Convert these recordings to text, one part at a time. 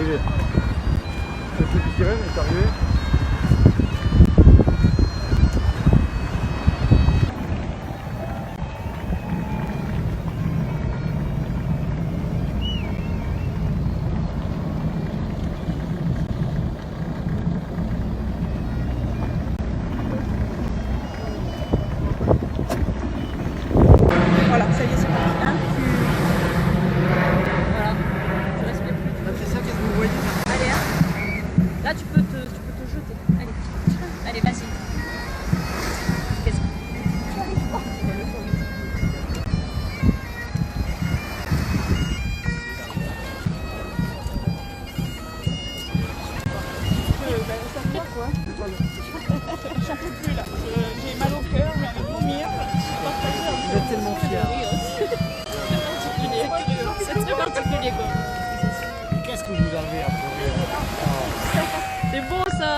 arrivé. Le petit sirène est arrivé. Voilà, ça y est, c'est parti. Un cul. Voilà, je respire plus. C'est ça, qu'est-ce que vous voyez? Allez, hein. Là, tu peux te jeter. Allez, allez, vas-y. Qu'est-ce que... ça me fait quoi? J'en peux plus là. J'ai mal au cœur, j'ai envie de vomir. Vous êtes tellement fiers. C'est très particulier quoi. Qu'est-ce que vous avez à pleurer? C'est beau ça.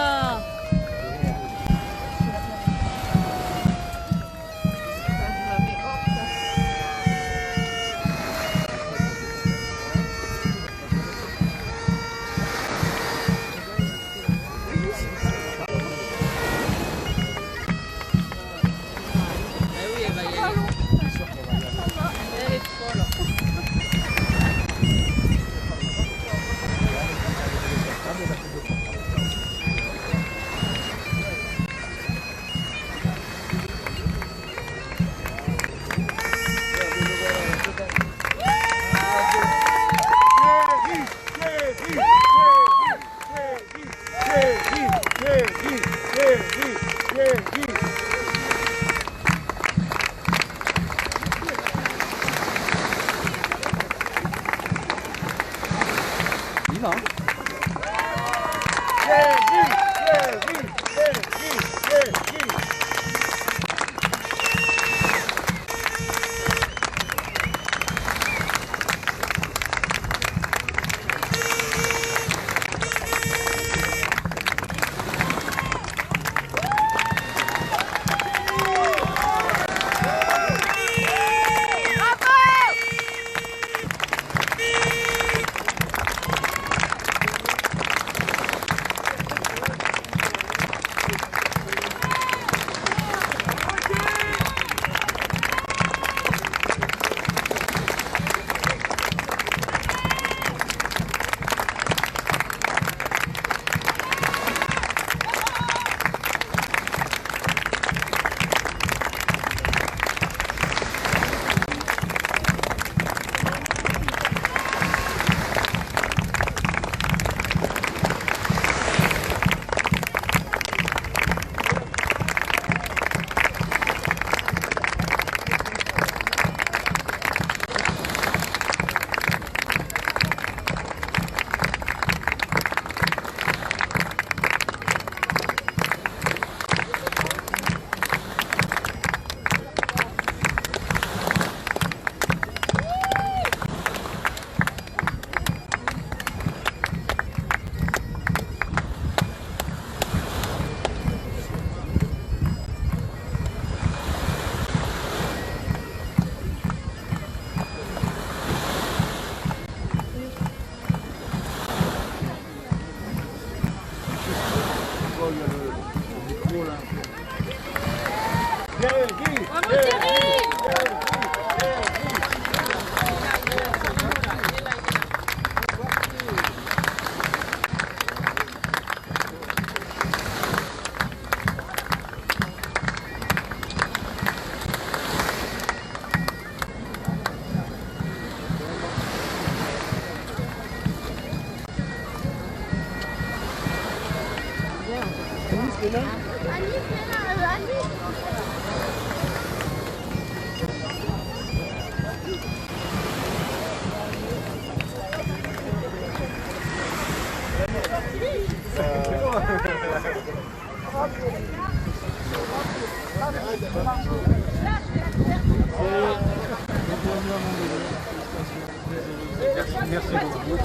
Merci beaucoup.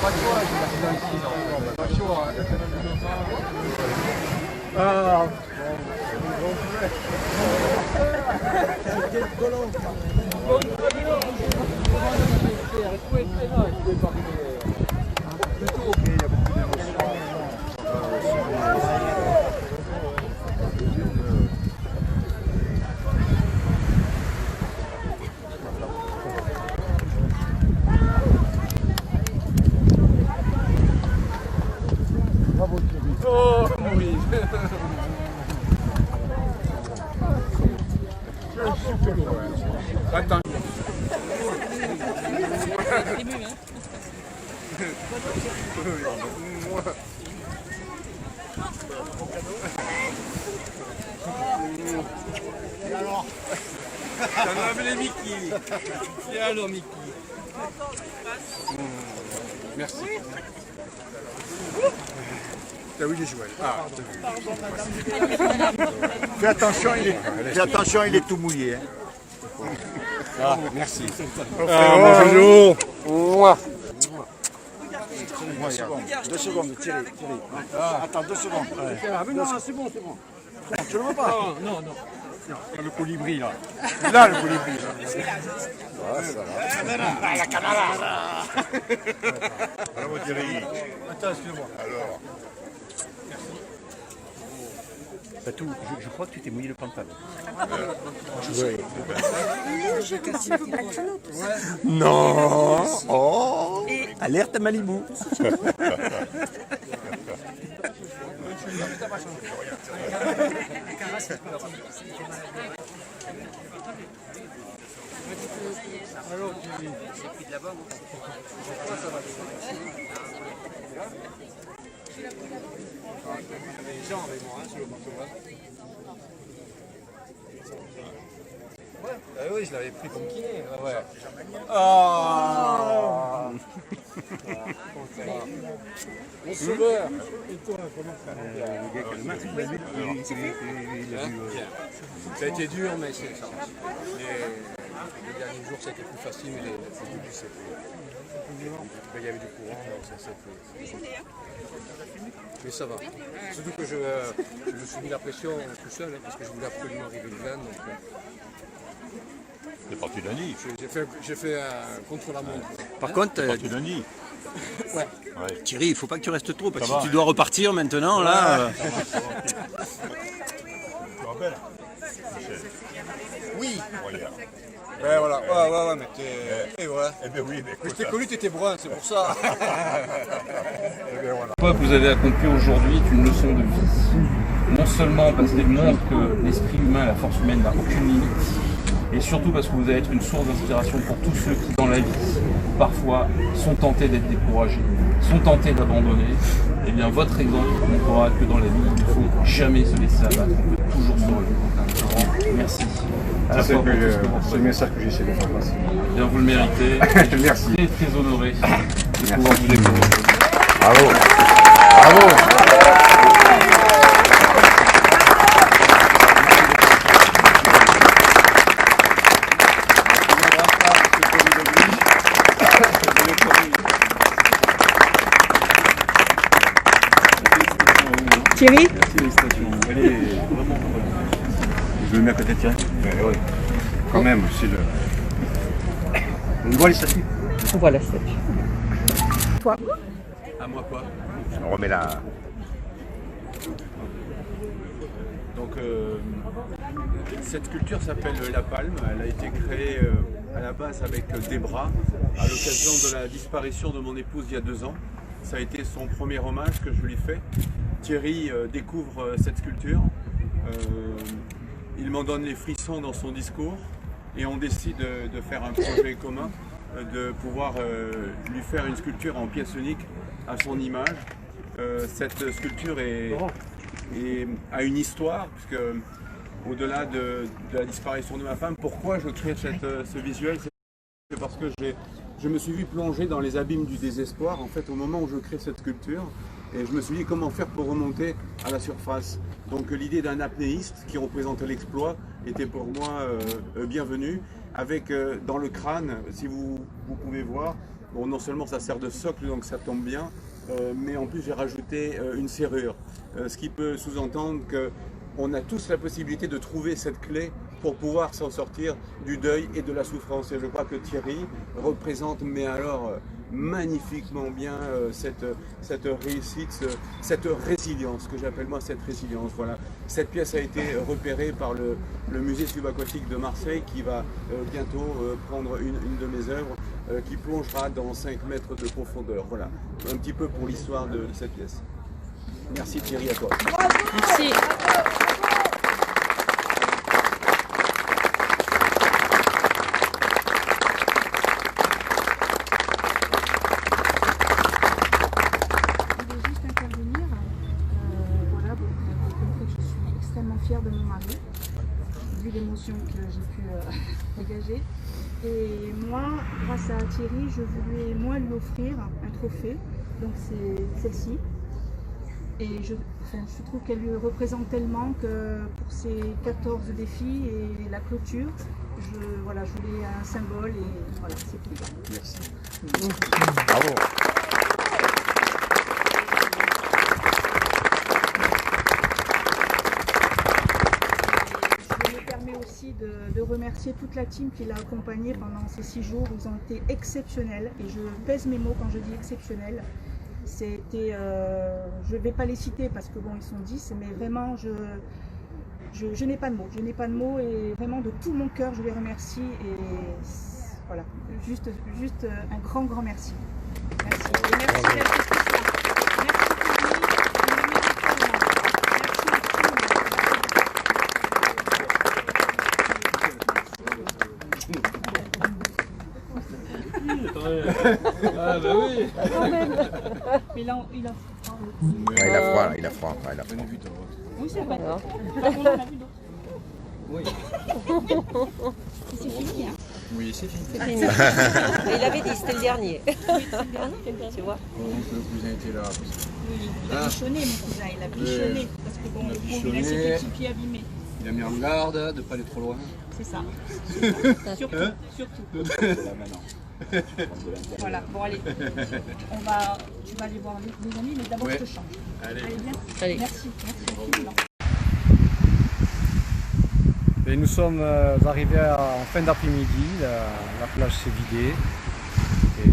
Pas chaud, pas chaud. Ah, bon. Et alors? T'en as appelé Mickey. Et alors Mickey. Merci. Ah oui, les jouets. Ah, Fais attention, il est tout mouillé. Hein. ah merci. Ah, bonjour. Mouah. 2 secondes, Thierry. Attends, 2 secondes. Ah, mais non, c'est bon. Tu le vois pas? Non. Le colibri là. Là le colibri là. Ah, la canara. Bravo Thierry. Attends, excuse-moi. Alors. Batou, je crois que tu t'es mouillé le pantalon. Non. Oh. Alerte à Malibu. Ah oui, je l'avais pris comme kiné. Ouais. Ah. Mon sauveur. Et toi, comment ça va? Ça a été dur, mais c'est ça. Les derniers jours, c'était plus facile, mais les débuts, c'était. Il y avait du courant, ça c'était. Mais ça va. Surtout que je me suis mis la pression tout seul, hein, parce que je voulais absolument arriver le 20. Donc, C'est parti lundi. j'ai fait un contre-la-montre. Par contre, C'est parti lundi. Ouais. Thierry, il faut pas que tu restes trop, parce Ça que va, si tu hein. dois repartir maintenant, là... Tu te rappelles? Oui. Voilà. Ben voilà, ouais, mais t'es. Et voilà. Eh bien oui, mais Mais écoute. je t'ai connu, t'étais brun, c'est pour ça. Eh bien voilà. Quoi que vous avez accompli aujourd'hui est une leçon de vie. Non seulement parce qu'elle montre que l'esprit humain, la force humaine n'a aucune limite, et surtout parce que vous allez être une source d'inspiration pour tous ceux qui, dans la vie, parfois, sont tentés d'être découragés, sont tentés d'abandonner. Eh bien, votre exemple montrera que dans la vie, il ne faut jamais se laisser abattre, on peut toujours se relever. Merci. À la fois pour tout ce que vous C'est faites. le message que j'essaie de faire passer. Bien, vous le méritez. Merci. Et très honoré de pouvoir vous découvrir. Bravo. Bravo. Thierry, Félicitations. Elle est vraiment bonne. Je le mets à côté de Thierry. Oui. Quand même, c'est le. On voit les statues. on voit la statue. Toi, À moi quoi? On remet la. Donc cette sculpture s'appelle La Palme. Elle a été créée à la base avec des bras à l'occasion de la disparition de mon épouse il y a 2 ans. Ça a été son premier hommage que je lui fais. Thierry découvre cette sculpture. Il m'en donne les frissons dans son discours et on décide de faire un projet commun, de pouvoir lui faire une sculpture en pièce unique à son image. Cette sculpture a une histoire, puisque au-delà de la disparition de ma femme, pourquoi je crée ce visuel? C'est parce que je me suis vu plonger dans les abîmes du désespoir en fait au moment où je crée cette sculpture, et je me suis dit comment faire pour remonter à la surface. Donc l'idée d'un apnéiste qui représente l'exploit était pour moi bienvenue, avec dans le crâne, si vous pouvez voir, bon, non seulement ça sert de socle donc ça tombe bien, mais en plus j'ai rajouté une serrure, ce qui peut sous-entendre qu'on a tous la possibilité de trouver cette clé pour pouvoir s'en sortir du deuil et de la souffrance. Et je crois que Thierry représente, mais alors magnifiquement bien cette réussite, cette résilience, que j'appelle moi cette résilience. Voilà. Cette pièce a été repérée par le musée subaquatique de Marseille qui va bientôt prendre une de mes œuvres qui plongera dans 5 mètres de profondeur. Voilà, un petit peu pour l'histoire de cette pièce. Merci Thierry, à toi. Merci. dégagé. Et moi, grâce à Thierry, je voulais lui offrir un trophée. Donc c'est celle-ci. Et je trouve qu'elle lui représente tellement que pour ces 14 défis et la clôture, je voulais un symbole et voilà, c'est tout. Merci. Bravo. Je me permets aussi de remercier toute la team qui l'a accompagné pendant ces 6 jours. Ils ont été exceptionnels et je pèse mes mots quand je dis exceptionnels. C'était, je ne vais pas les citer parce que bon, ils sont 10, mais vraiment, je n'ai pas de mots. Je n'ai pas de mots et vraiment de tout mon cœur, je les remercie. Et voilà, juste un grand merci. Merci. Et merci d'être tous là. Ah bah oui. Mais là, il a Ouais, il a froid. Oui, c'est vrai. Par contre, on a vu d'autres. Oui. C'est fini, hein. Oui, c'est fini. C'est fini. Mais il avait dit, c'était le dernier. Tu vois? Le cousin était là. Oui, il a bichonné, mon cousin, il a bichonné. Parce que bon, le pauvre, il a ses petits pieds abîmés. Il a mis en garde de ne pas aller trop loin. C'est ça. Surtout. Là maintenant. Voilà, bon allez, tu vas aller voir les amis, mais d'abord Ouais. je te change. Allez. Bien. Allez. Merci infiniment. Et nous sommes arrivés en fin d'après-midi, la plage s'est vidée et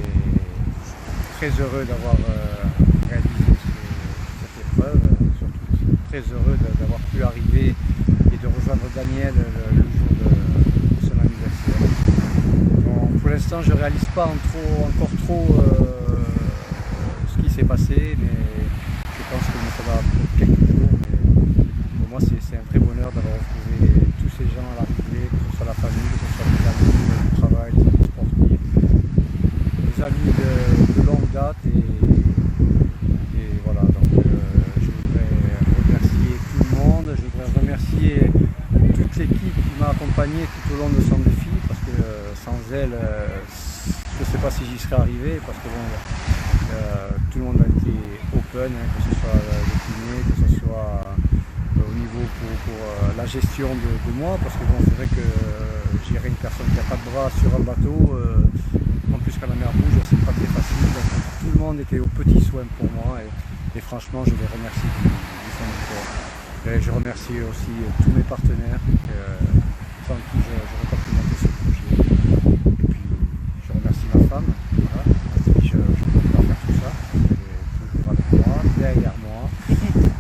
très heureux d'avoir réalisé cette épreuve, surtout très heureux d'avoir pu arriver et de rejoindre Daniel le jour de son anniversaire. Bon, pour l'instant je ne réalise pas encore trop ce qui s'est passé, mais je pense que ça va prendre quelques jours. Mais pour moi c'est un très bonheur d'avoir retrouvé tous ces gens à l'arrivée, que ce soit la famille, que ce soit les amis du travail, les amis sportifs, les amis de longue date et voilà, donc je voudrais remercier tout le monde, je voudrais remercier toute l'équipe qui m'a accompagné tout au long de son défi parce que sans elle, je ne sais pas si j'y serais arrivé parce que bon, tout le monde a été open, hein, que ce soit le kiné, que ce soit au niveau pour la gestion de moi, parce que bon, c'est vrai que gérer une personne qui n'a pas de bras sur un bateau, en plus quand la mer bouge, c'est pas très facile. Donc, tout le monde était aux petits soins pour moi et franchement je les remercie du fond du cœur. Et je remercie aussi tous mes partenaires sans qui je n'aurais pas pu monter ce projet. Et puis je remercie ma femme, voilà, avec qui je peux pas faire tout ça. Elle est toujours avec moi, derrière moi.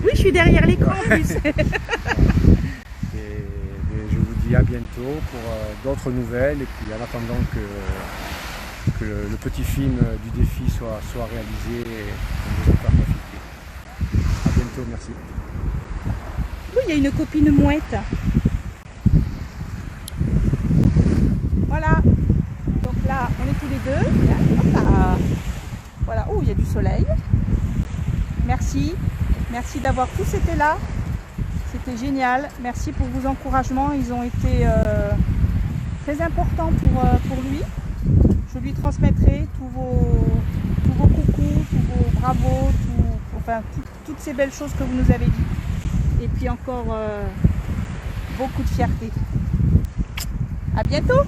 Oui, je suis derrière l'écran en plus. Et je vous dis à bientôt pour d'autres nouvelles et puis en attendant que le petit film du défi soit réalisé et qu'on vous en faire profiter. À bientôt, merci. Oui, il y a une copine mouette. Voilà. Donc là, on est tous les deux. Hop, voilà. Oh, il y a du soleil. Merci. Merci d'avoir tous été là. C'était génial. Merci pour vos encouragements. Ils ont été très importants pour lui. Je lui transmettrai tous vos coucous, tous vos bravos, toutes ces belles choses que vous nous avez dites. Et puis encore beaucoup de fierté. À bientôt!